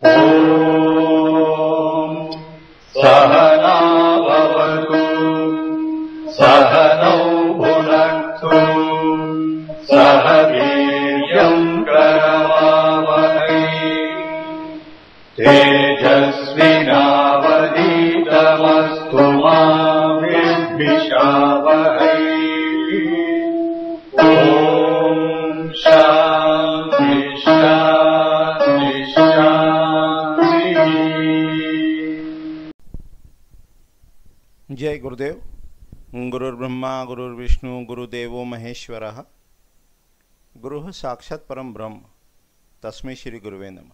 ॐ सहना भवतु सहनौ भुनक्तु सह वीर्यम् करवावहै तेजस्विनावधीतमस्तु मा विद्विषावहै। ॐ शान्ति शान्ति शान्ति। जय गुरुदेव। गुरुर्ब्रह्मा गुरुर्विष्णु गुरुदेवो महेश्वरः। गुरुः साक्षात् परम ब्रह्म तस्मै श्री गुरुवे नमः।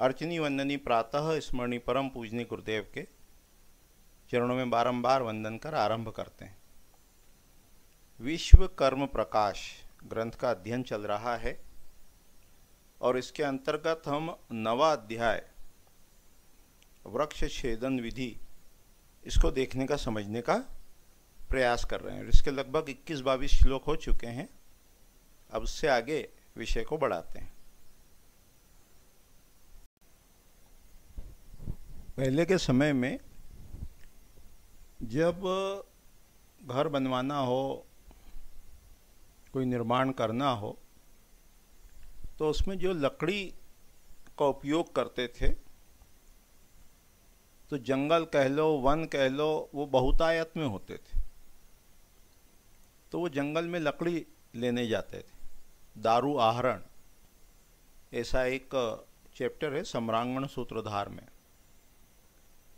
अर्चनी वंदनी प्रातः स्मरणी परम पूजनी गुरुदेव के चरणों में बारंबार वंदन कर आरंभ करते हैं। विश्व कर्म प्रकाश ग्रंथ का अध्ययन चल रहा है और इसके अंतर्गत हम 9वां अध्याय वृक्ष छेदन विधि इसको देखने का समझने का प्रयास कर रहे हैं। इसके लगभग 21-22 श्लोक हो चुके हैं। अब उससे आगे विषय को बढ़ाते हैं। पहले के समय में जब घर बनवाना हो, कोई निर्माण करना हो, तो उसमें जो लकड़ी का उपयोग करते थे, तो जंगल कह लो, वन कह लो, वो बहुतायत में होते थे। तो वो जंगल में लकड़ी लेने जाते थे। दारू आहरण ऐसा एक चैप्टर है सम्रांगण सूत्रधार में।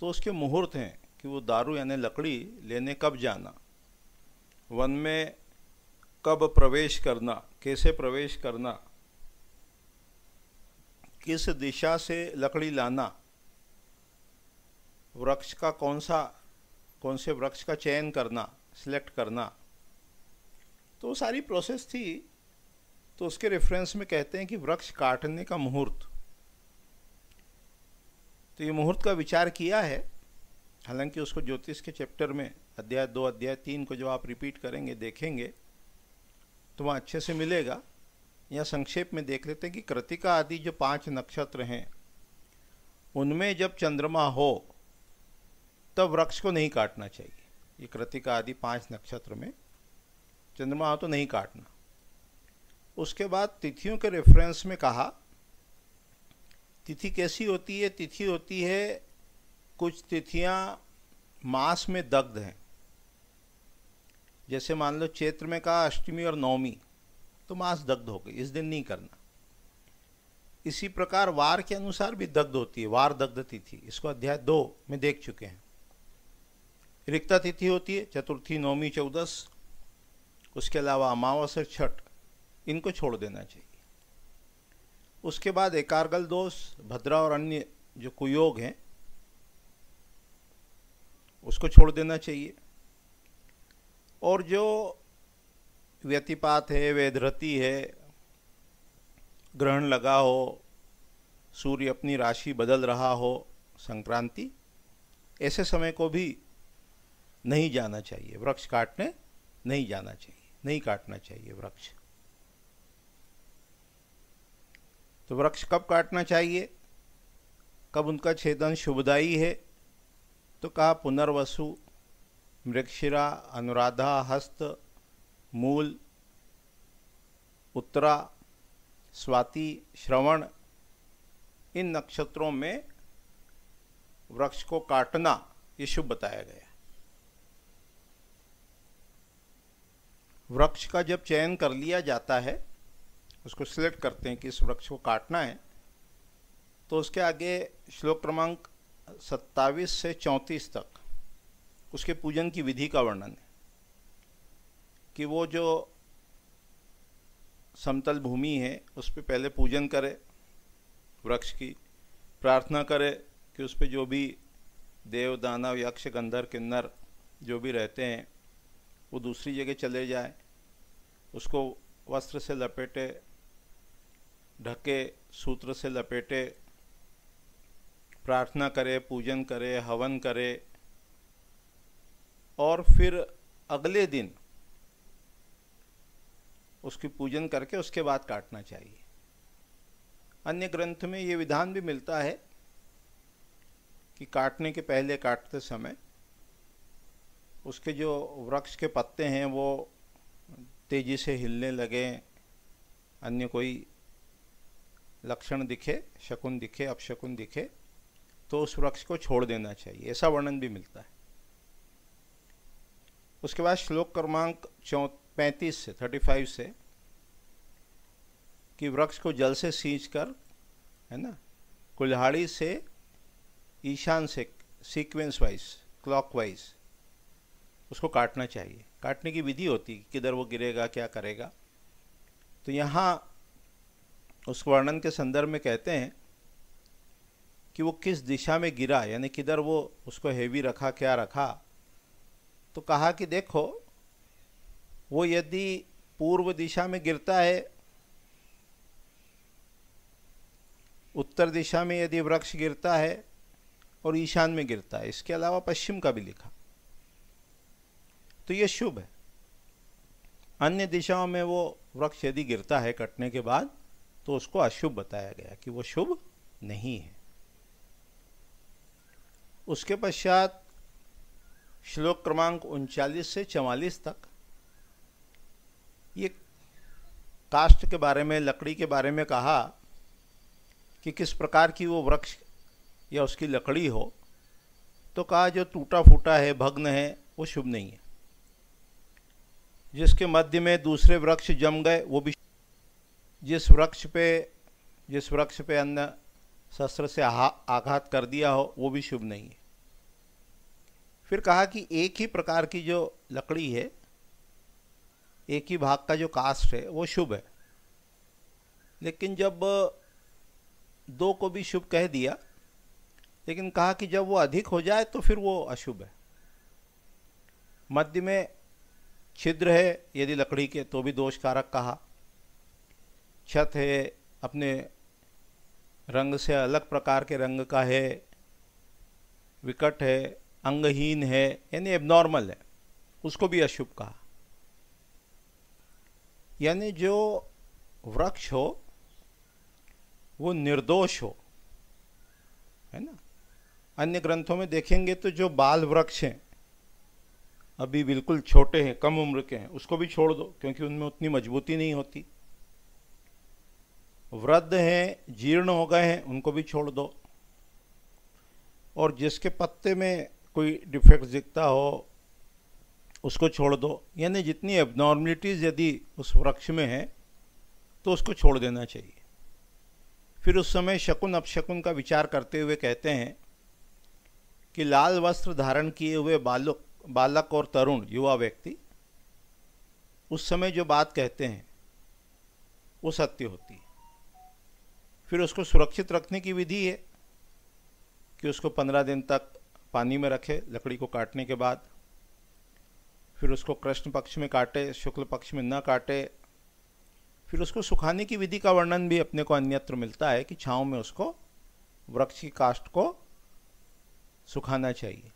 तो उसके मुहूर्त हैं कि वो दारू यानी लकड़ी लेने कब जाना, वन में कब प्रवेश करना, कैसे प्रवेश करना, किस दिशा से लकड़ी लाना, वृक्ष का कौन से वृक्ष का चयन करना, सिलेक्ट करना, तो सारी प्रोसेस थी। तो उसके रेफरेंस में कहते हैं कि वृक्ष काटने का मुहूर्त। तो ये मुहूर्त का विचार किया है। हालांकि उसको ज्योतिष के चैप्टर में अध्याय 2 अध्याय 3 को जो आप रिपीट करेंगे, देखेंगे, तो वहाँ अच्छे से मिलेगा। या संक्षेप में देख लेते हैं कि कृतिका आदि जो 5 नक्षत्र हैं, उनमें जब चंद्रमा हो तब वृक्ष को नहीं काटना चाहिए। ये कृतिका आदि 5 नक्षत्र में चंद्रमा हो तो नहीं काटना। उसके बाद तिथियों के रेफरेंस में कहा, तिथि कैसी होती है? तिथि होती है, कुछ तिथियां मास में दग्ध हैं। जैसे मान लो चैत्र में कहा अष्टमी और नवमी, तो मास दग्ध हो गई, इस दिन नहीं करना। इसी प्रकार वार के अनुसार भी दग्ध होती है, वार दग्ध तिथि, इसको अध्याय 2 में देख चुके हैं। रिक्ता तिथि होती है, चतुर्थी, नवमी, चौदस। उसके अलावा अमावस और छठ, इनको छोड़ देना चाहिए। उसके बाद एकार्गल दोष, भद्रा और अन्य जो कुयोग हैं, उसको छोड़ देना चाहिए। और जो व्यतिपात है, वेदरति है, ग्रहण लगा हो, सूर्य अपनी राशि बदल रहा हो, संक्रांति, ऐसे समय को भी नहीं जाना चाहिए। वृक्ष काटने नहीं जाना चाहिए, नहीं काटना चाहिए वृक्ष। तो वृक्ष कब काटना चाहिए, कब उनका छेदन शुभदायी है? तो कहा पुनर्वसु, मृगशिरा, अनुराधा, हस्त, मूल, उत्तरा, स्वाति, श्रवण, इन नक्षत्रों में वृक्ष को काटना ये शुभ बताया गया। वृक्ष का जब चयन कर लिया जाता है, उसको सिलेक्ट करते हैं कि इस वृक्ष को काटना है, तो उसके आगे श्लोक क्रमांक 27 से 34 तक उसके पूजन की विधि का वर्णन है। कि वो जो समतल भूमि है उस पर पहले पूजन करे, वृक्ष की प्रार्थना करे कि उस पर जो भी देव, दानव, यक्ष, गंधर्व, किन्नर जो भी रहते हैं वो दूसरी जगह चले जाए, उसको वस्त्र से लपेटे, ढके, सूत्र से लपेटे, प्रार्थना करे, पूजन करे, हवन करे, और फिर अगले दिन उसकी पूजन करके उसके बाद काटना चाहिए। अन्य ग्रंथ में ये विधान भी मिलता है कि काटने के पहले, काटते समय उसके जो वृक्ष के पत्ते हैं वो तेजी से हिलने लगे, अन्य कोई लक्षण दिखे, शकुन दिखे, अपशकुन दिखे, तो उस वृक्ष को छोड़ देना चाहिए, ऐसा वर्णन भी मिलता है। उसके बाद श्लोक क्रमांक 35 से 35 से कि वृक्ष को जल से सींचकर, है ना, कुल्हाड़ी से ईशान से सीक्वेंस वाइज, क्लॉकवाइज उसको काटना चाहिए। काटने की विधि होती है, किधर वो गिरेगा, क्या करेगा। तो यहाँ उस वर्णन के संदर्भ में कहते हैं कि वो किस दिशा में गिरा, यानी किधर वो उसको हेवी रखा, क्या रखा। तो कहा कि देखो, वो यदि पूर्व दिशा में गिरता है, उत्तर दिशा में यदि वृक्ष गिरता है और ईशान में गिरता है, इसके अलावा पश्चिम का भी लिखा, तो ये शुभ है। अन्य दिशाओं में वो वृक्ष यदि गिरता है कटने के बाद, तो उसको अशुभ बताया गया कि वो शुभ नहीं है। उसके पश्चात श्लोक क्रमांक 39 से 44 तक ये काष्ठ के बारे में, लकड़ी के बारे में कहा कि किस प्रकार की वो वृक्ष या उसकी लकड़ी हो। तो कहा जो टूटा फूटा है, भग्न है, वो शुभ नहीं है। जिसके मध्य में दूसरे वृक्ष जम गए वो भी, जिस वृक्ष पे अन्य शस्त्र से आघात कर दिया हो वो भी शुभ नहीं है। फिर कहा कि एक ही प्रकार की जो लकड़ी है, एक ही भाग का जो काष्ठ है वो शुभ है, लेकिन जब दो को भी शुभ कह दिया, लेकिन कहा कि जब वो अधिक हो जाए तो फिर वो अशुभ है। मध्य में छिद्र है यदि लकड़ी के तो भी दोषकारक कहा। छत है, अपने रंग से अलग प्रकार के रंग का है, विकट है, अंगहीन है, यानी एबनॉर्मल है, उसको भी अशुभ कहा। यानी जो वृक्ष हो वो निर्दोष हो, है ना। अन्य ग्रंथों में देखेंगे तो जो बाल वृक्ष हैं, अभी बिल्कुल छोटे हैं, कम उम्र के हैं, उसको भी छोड़ दो, क्योंकि उनमें उतनी मजबूती नहीं होती। वृद्ध हैं, जीर्ण हो गए हैं, उनको भी छोड़ दो। और जिसके पत्ते में कोई डिफेक्ट दिखता हो उसको छोड़ दो। यानी जितनी एबनॉर्मलिटीज़ यदि उस वृक्ष में है तो उसको छोड़ देना चाहिए। फिर उस समय शकुन अपशकुन का विचार करते हुए कहते हैं कि लाल वस्त्र धारण किए हुए बालक और तरुण युवा व्यक्ति उस समय जो बात कहते हैं वो सत्य होती है। फिर उसको सुरक्षित रखने की विधि है कि उसको 15 दिन तक पानी में रखे लकड़ी को काटने के बाद। फिर उसको कृष्ण पक्ष में काटे, शुक्ल पक्ष में न काटे। फिर उसको सुखाने की विधि का वर्णन भी अपने को अन्यत्र मिलता है कि छांव में उसको, वृक्ष की काष्ठ को सुखाना चाहिए।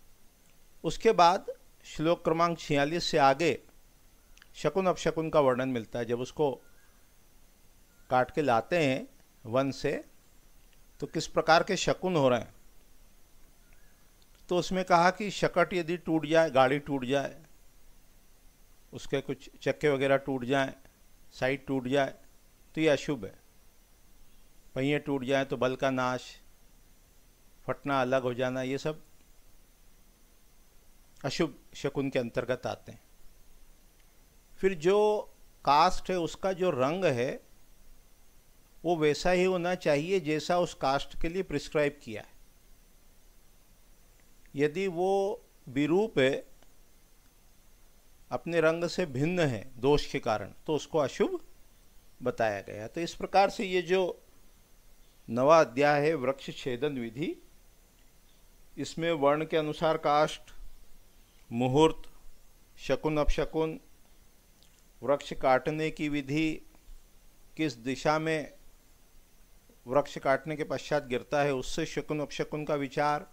उसके बाद श्लोक क्रमांक 46 से आगे शकुन अपशकुन का वर्णन मिलता है। जब उसको काट के लाते हैं वन से तो किस प्रकार के शकुन हो रहे हैं। तो उसमें कहा कि शकट यदि टूट जाए, गाड़ी टूट जाए, उसके कुछ चक्के वगैरह टूट जाएं, साइड टूट जाए, तो ये अशुभ है। पहिए टूट जाए तो बल का नाश, फटना, अलग हो जाना, ये सब अशुभ शकुन के अंतर्गत आते हैं। फिर जो काष्ठ है उसका जो रंग है वो वैसा ही होना चाहिए जैसा उस काष्ठ के लिए प्रिस्क्राइब किया है। यदि वो विरूप है, अपने रंग से भिन्न है दोष के कारण, तो उसको अशुभ बताया गया। तो इस प्रकार से ये जो 9वां अध्याय है वृक्ष छेदन विधि, इसमें वर्ण के अनुसार काष्ठ, मुहूर्त, शकुन अपशकुन, वृक्ष काटने की विधि, किस दिशा में वृक्ष काटने के पश्चात गिरता है उससे शकुन अपशकुन का विचार,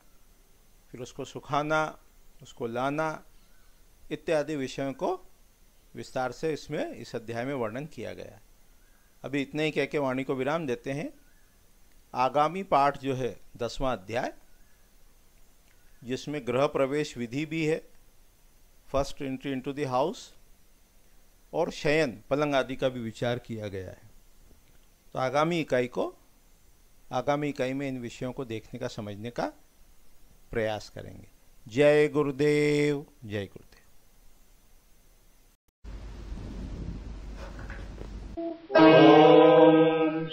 फिर उसको सुखाना, उसको लाना इत्यादि विषयों को विस्तार से इसमें इस अध्याय में वर्णन किया गया है। अभी इतने ही कह के वाणी को विराम देते हैं। आगामी पाठ जो है 10वां अध्याय, जिसमें गृह प्रवेश विधि भी है, first entry into the house, और शयन पलंग आदि का भी विचार किया गया है। तो आगामी इकाई में इन विषयों को देखने का, समझने का प्रयास करेंगे। जय गुरुदेव, जय गुरुदेव। ॐ